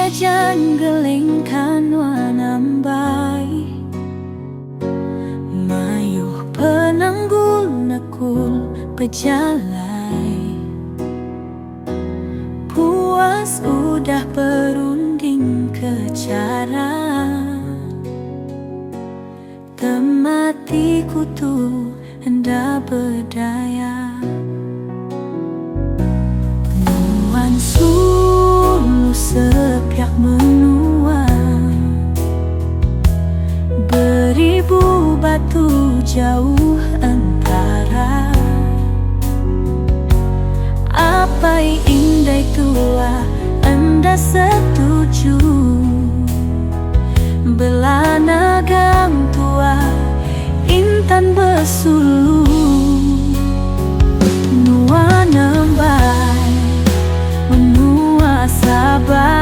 Jan gelingkan wanambai mayuh penanggul nekul pejalai. Puas udah perunding ke cara temati kutu hendak berdaya. Nuan sulu sepiak menua beribu batu jauh antara. Apa indah tua anda setuju belana gang tua intan bersulu. Nua nembai menua sabar